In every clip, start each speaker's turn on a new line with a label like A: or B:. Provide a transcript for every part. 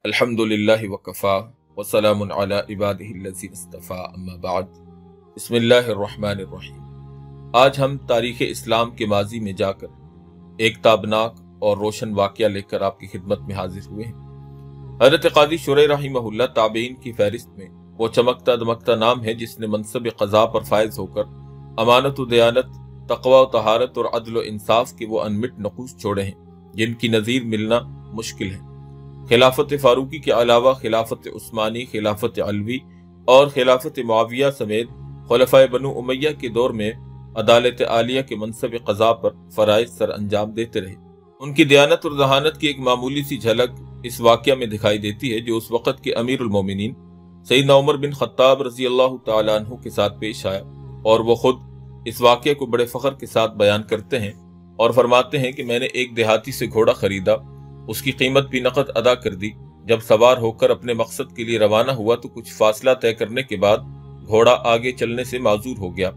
A: अल्हम्दुलिल्लाह वकफ़ा वस्सलामुन अला इबादिहिल्लज़ीना इस्तफ़ा अम्मा बाद। बिस्मिल्लाहिर्रहमानिर्रहीम। आज हम तारीख़ इस्लाम के माजी में जाकर एक ताबनाक और रोशन वाक़या लेकर आपकी खिदमत में हाजिर हुए हैं। हज़रत क़ाज़ी शुरैह रहिमहुल्लाह ताबईन की फहरिस्त में वो चमकता दमकता नाम है जिसने मनसब क़ज़ा पर फायज होकर अमानत व दयानत, तक़वा व तहारत और अदल व इंसाफ के वो अनमिट नक़ूश छोड़े हैं जिनकी नज़ीर मिलना मुश्किल है। खिलाफत फारूकी के अलावा खिलाफत उस्मानी, खिलाफत अलवी और खिलाफत मुआविया समेत खुलफ़ाए बनु उमय्या के दौर में अदालत आलिया के मनसब क़ज़ा पर फ़राइज़ सर अंजाम देते रहे। उनकी दयानत और जहानत की एक मामूली सी झलक इस वाक़या में दिखाई देती है जो उस वक़्त के अमीरुल मोमिनीन सैयदना उमर बिन ख़त्ताब रज़ी अल्लाह तआला अन्हु के साथ पेश आया, और वो खुद इस वाक़ये को बड़े फ़ख्र के साथ बयान करते हैं और फरमाते हैं कि मैंने एक देहाती से घोड़ा खरीदा, उसकी कीमत भी नकद अदा कर दी। जब सवार होकर अपने मकसद के लिए रवाना हुआ तो कुछ फासला तय करने के बाद घोड़ा आगे चलने से माजूर हो गया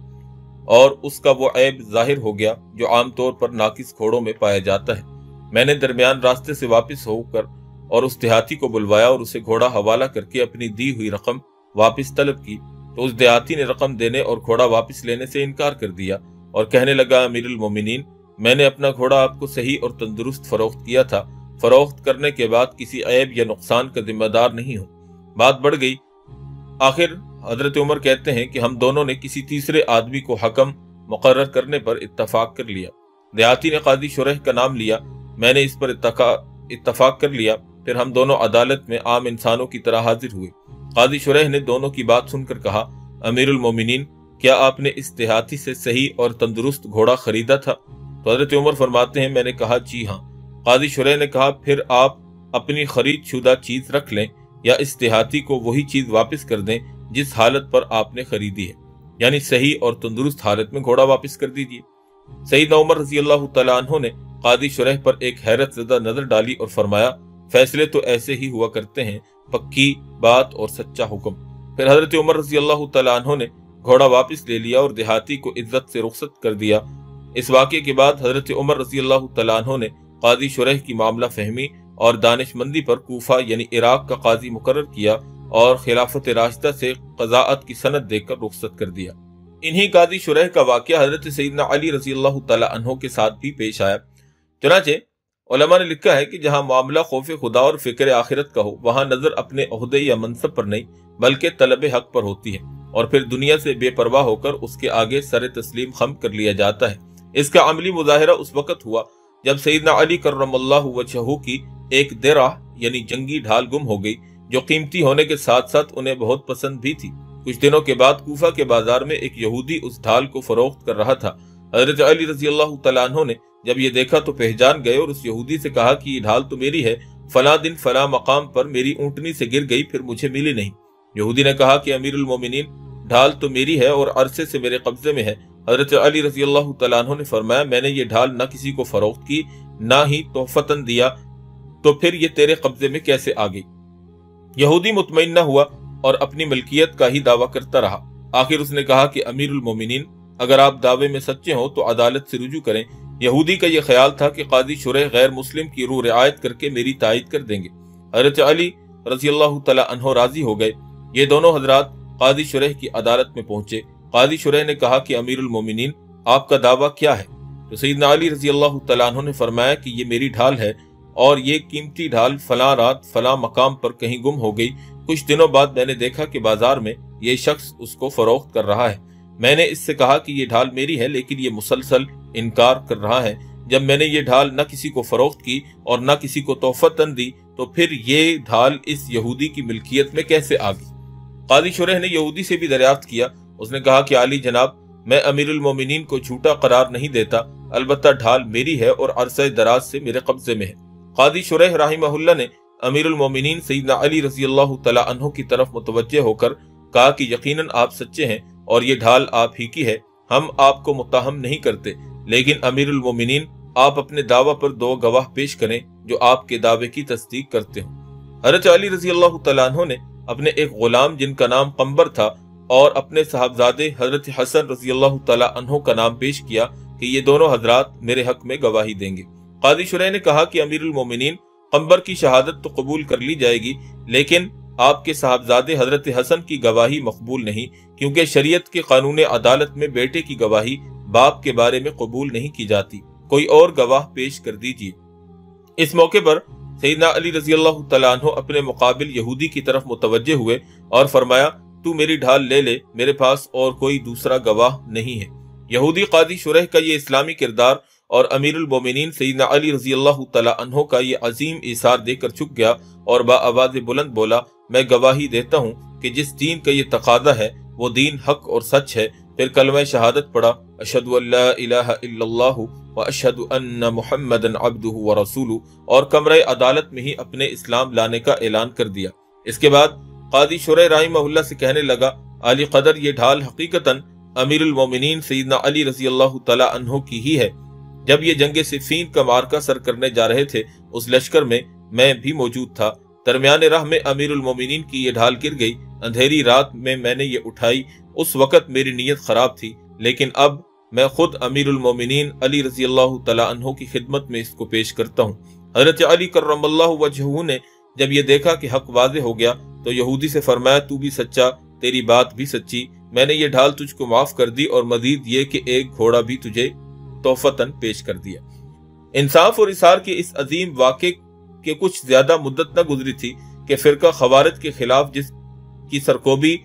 A: और उसका वो ऐब जाहिर हो गया जो आमतौर पर नाकिस घोड़ों में पाया जाता है। मैंने दरमियान रास्ते से वापस होकर और उस देहाती को बुलवाया और उसे घोड़ा हवाला करके अपनी दी हुई रकम वापस तलब की, तो उस देहाती ने रकम देने और घोड़ा वापस लेने से इनकार कर दिया और कहने लगा, अमीरुल मोमिनीन, मैंने अपना घोड़ा आपको सही और तंदुरुस्त फरोख्त किया था, फरोख्त करने के बाद किसी ऐब या नुकसान का जिम्मेदार नहीं हूँ। बात बढ़ गई। आखिर हजरत उमर कहते हैं कि हम दोनों ने किसी तीसरे आदमी को हकम मुकर्रर करने पर इत्तफाक कर लिया। देहाती ने काजी शुरैह का नाम लिया, मैंने इस पर इत्तफाक कर लिया। फिर हम दोनों अदालत में आम इंसानों की तरह हाजिर हुए। काजी शुरैह ने दोनों की बात सुनकर कहा, अमीरुल मोमिनीन, क्या आपने इस देहाती से सही और तंदुरुस्त घोड़ा खरीदा था? तो हजरत उमर फरमाते हैं, मैंने कहा जी हाँ। काजी शुरैह ने कहा, फिर आप अपनी खरीद शुदा चीज रख लें या इस देहाती को वही चीज वापस कर दें जिस हालत पर आपने खरीदी है, यानी सही और तंदुरुस्त हालत में घोड़ा वापस कर दीजिए। सैयदना उमर रज़ी अल्लाह तआला अन्हु ने काजी शुरैह पर एक हैरत ज़दा नजर डाली और फरमाया, फैसले तो ऐसे ही हुआ करते हैं, पक्की बात और सच्चा हुक्म। फिर हजरत उमर रज़ी अल्लाह तआला अन्हु ने घोड़ा वापस ले लिया और देहाती को इज्जत से रुखसत कर दिया। इस वाक़े के बाद हजरत उमर रज़ी अल्लाह तआला अन्हु ने काजी शुरैह की मामला फहमी और दानिशमंदी पर कूफा यानी इराक का काजी मुकर्रर किया और खिलाफत राशिदा से क़ज़ाअत की सनद देकर रुखसत कर दिया। इन्हीं काजी शुरैह का वाक़या हजरत सैयदना अली रज़ी अल्लाह तआला अन्हु के साथ भी पेश आया। चुनांचे उलमा ने लिखा है कि जहाँ मामला खौफ खुदा और फिक्र आखिरत का हो, वहाँ नजर अपने ओहदे या मनसब पर नहीं बल्कि तलब हक पर होती है और फिर दुनिया से बेपरवाह होकर उसके आगे सर तस्लीम खम कर लिया जाता है। इसका अमली मुजाहिरा उस वक़्त हुआ जब सैयदना अली करमल्लाहु वजहहू की एक दिरा यानी जंगी ढाल गुम हो गई, जो कीमती होने के साथ साथ उन्हें बहुत पसंद भी थी। कुछ दिनों के बाद कूफा के बाजार में एक यहूदी उस ढाल को फरोख्त कर रहा था। हजरत अली रज़ी अल्लाह तआला अन्हु ने जब ये देखा तो पहचान गए और उस यहूदी से कहा कि ये ढाल तो मेरी है, फला दिन फला मकाम पर मेरी ऊँटनी से गिर गई, फिर मुझे मिली नहीं। यहूदी ने कहा कि अमीरुल मोमिनीन, ढाल तो मेरी है और अरसे से मेरे कब्जे में है। हजरत अली रज़ी अल्लाह तआला अन्हु ने फरमाया, मैंने ये ढाल न किसी को फरोख्त की ना ही तोहफतन दिया, तो फिर ये तेरे कब्जे में कैसे आ गई? यहूदी मुतमईन न हुआ और अपनी मलकियत का ही दावा करता रहा। आखिर उसने कहा कि अमीरुल मोमिनीन, अगर आप दावे में सच्चे हो तो अदालत से रुजू करें। यहूदी का यह ख्याल था कि काजी शुरैह गैर मुस्लिम की रूह रियायत करके मेरी तायद कर देंगे। हजरत अली रज़ी अल्लाह तआला अन्हु राजी हो गए। ये दोनों हजरात काजी शुरैह की अदालत में पहुंचे। काजी शुरैह ने कहा कि अमीरुल मोमिनीन, आपका दावा क्या है? तो सैयदना अली रज़ी अल्लाह तआला अन्हु ने फरमाया कि ये मेरी ढाल है और ये कीमती ढाल फला रात फला मकाम पर कहीं गुम हो गई। कुछ दिनों बाद मैंने देखा कि बाजार में ये शख्स उसको फरोख्त कर रहा है। मैंने इससे कहा कि ये ढाल मेरी है, लेकिन ये मुसलसल इनकार कर रहा है। जब मैंने ये ढाल न किसी को फरोख्त की और न किसी को तोहफतन दी, तो फिर ये ढाल इस यहूदी की मिल्कियत में कैसे आ गई? काजी शुरैह ने यहूदी से भी दरियाफ्त किया। उसने कहा कि आली जनाब, मैं अमीरुल मोमिनीन को झूठा करार नहीं देता, अलबत्ता ढाल मेरी है और अरसे दराज से मेरे कब्जे में है। काजी शुरैह रहिमहुल्लाह ने अमीरुल मोमिनीन सैयदना अली रज़ी अल्लाह तआला अन्हु की तरफ मुतवज्जे होकर कहा कि यकीनन आप सच्चे हैं और ये ढाल आप ही की है, हम आपको मुत्तहम नहीं करते, लेकिन अमीरुल मोमिनीन, आप अपने दावा पर दो गवाह पेश करें जो आपके दावे की तस्दीक करते हो। हज़रत अली रज़ी अल्लाह तआला अन्हु ने अपने एक गुलाम जिनका नाम कंबर था और अपने साहबजादे हजरत हसन रज़ी अल्लाह तआला अन्हु का नाम पेश किया कि ये दोनों हजरात मेरे हक में गवाही देंगे। काजी शुरैह ने कहा कि अमीरुल मोमिनीन, قمبر کی شہادت تو قبول کر لی جائے گی، لیکن آپ کے صاحبزادے حضرت حسن کی گواہی مقبول نہیں، کیونکہ شریعت کے قانون عدالت میں بیٹے کی گواہی باپ کے بارے میں قبول نہیں کی جاتی۔ کوئی اور گواہ پیش کر دیجیے۔ اس موقع پر سیدنا علی رضی اللہ تعالیٰ عنہ اپنے مقابل یہودی کی طرف متوجہ ہوئے اور فرمایا، تو میری ڈھال لے لے، میرے پاس اور کوئی دوسرا گواہ نہیں ہے۔ یہودی قاضی شریح کا یہ اسلامی کردار اور امیر المومنین سیدنا علی رضی اللہ تعالیٰ عنہ کا یہ عظیم ایثار دیکھ کر چھک گیا اور باآواز بلند بولا، میں گواہی دیتا ہوں کہ جس دین کا یہ تقاضا ہے وہ دین حق اور سچ ہے۔ پھر کلمہ شہادت پڑھا، اشہد ان لا الہ الا اللہ واشہد ان محمدا عبدہ ورسولہ، اور کمرہ عدالت میں ہی اپنے اسلام لانے کا اعلان کر دیا۔ اس کے بعد قاضی شریح رحمہ اللہ سے کہنے لگا، عالی قدر یہ ڈھال حقیقتاً امیر المومنین سیدنا علی رضی اللہ تعالی عنہ کی ہی ہے۔ جب یہ جنگ صفین کا معرکہ سر کرنے جا رہے تھے، اس لشکر میں بھی موجود تھا۔ درمیان راہ میں امیر المومنین کی یہ ڈھال گر گئی۔ اندھیری رات میں نے یہ اٹھائی۔ اس وقت میری نیت خراب تھی، لیکن اب میں خود امیر المومنین علی رضی اللہ تعالی عنہ کی خدمت میں اس کو پیش کرتا ہوں۔ حضرت علی کرم اللہ وجہہ نے جب یہ دیکھا کہ حق واضح ہو گیا تو یہودی سے فرمایا، تو بھی سچا، تیری بات بھی سچی، میں نے یہ ڈھال تجھ کو معاف کر دی، اور مزید یہ کہ ایک گھوڑا بھی تجھے تحفتاً پیش کر دیا۔ انصاف اور اثار کے اس عظیم واقعے کے کچھ زیادہ مدت نہ گزری تھی کہ فرقہ خوارج کے خلاف، جس کی سرکوبی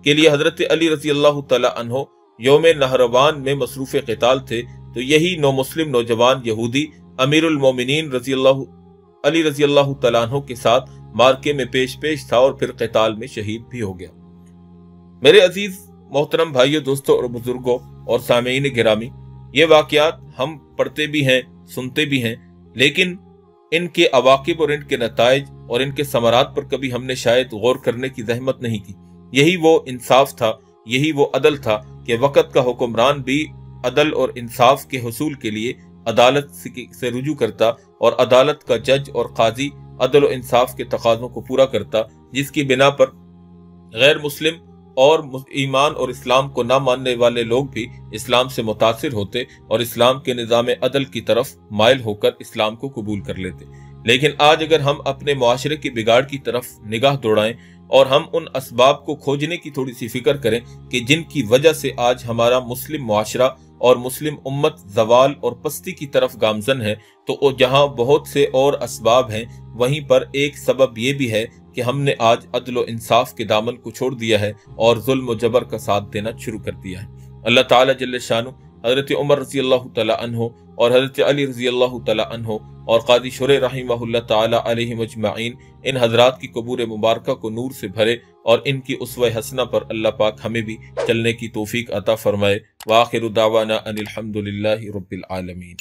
A: کے لیے حضرت علی رضی اللہ تعالی عنہ یوم نہروان میں مصروف قتال تھے، تو یہی نو مسلم نوجوان یہودی امیر المومنین علی رضی اللہ تعالیٰ عنہ کے ساتھ مارکے میں پیش تھا اور پھر قتال میں شہید بھی ہو گیا۔ میرے عزیز محترم بھائیوں، دوستوں اور بزرگوں اور سامعین گرامی، یہ واقعات ہم پڑھتے بھی ہیں، سنتے بھی ہیں، لیکن ان کے عواقب اور ان کے نتائج اور ان کے ثمرات پر کبھی ہم نے شاید غور کرنے کی زحمت نہیں کی۔ یہی وہ انصاف تھا، یہی وہ عدل تھا کہ وقت کا حکمران بھی عدل اور انصاف کے حصول کے لیے عدالت سے رجوع کرتا، اور عدالت کا جج اور قاضی عدل و انصاف کے تقاضوں کو پورا کرتا، جس کی بنا پر غیر مسلم اور ایمان اور اسلام کو نہ ماننے والے لوگ بھی اسلام سے متاثر ہوتے اور اسلام کے نظام عدل کی طرف مائل ہو کر اسلام کو قبول کر لیتے۔ لیکن آج اگر ہم اپنے معاشرے کی بگاڑ کی طرف نگاہ دوڑائیں اور ہم ان اسباب کو کھوجنے کی تھوڑی سی فکر کریں کہ جن کی وجہ سے آج ہمارا مسلم معاشرہ اور مسلم امت زوال اور پستی کی طرف گامزن ہے، تو جہاں بہت سے اور اسباب ہیں، وہیں پر ایک سبب یہ بھی ہے کہ ہم نے آج عدل و انصاف کے دامن کو چھوڑ دیا ہے اور ظلم و جبر کا ساتھ دینا شروع کر دیا ہے۔ اللہ تعالیٰ جل شانہ حضرت عمر رضی اللہ تعالی عنہ اور حضرت علی رضی اللہ تعالی عنہ اور قاضی شریح رحمہ اللہ تعالی علیہ مجمعین، ان حضرات کی قبور مبارکہ کو نور سے بھرے اور ان کی اسوہ حسنہ پر اللہ پاک ہمیں بھی چلنے کی توفیق عطا فرمائے۔ وآخر دعوانا ان الحمد للہ رب العالمین۔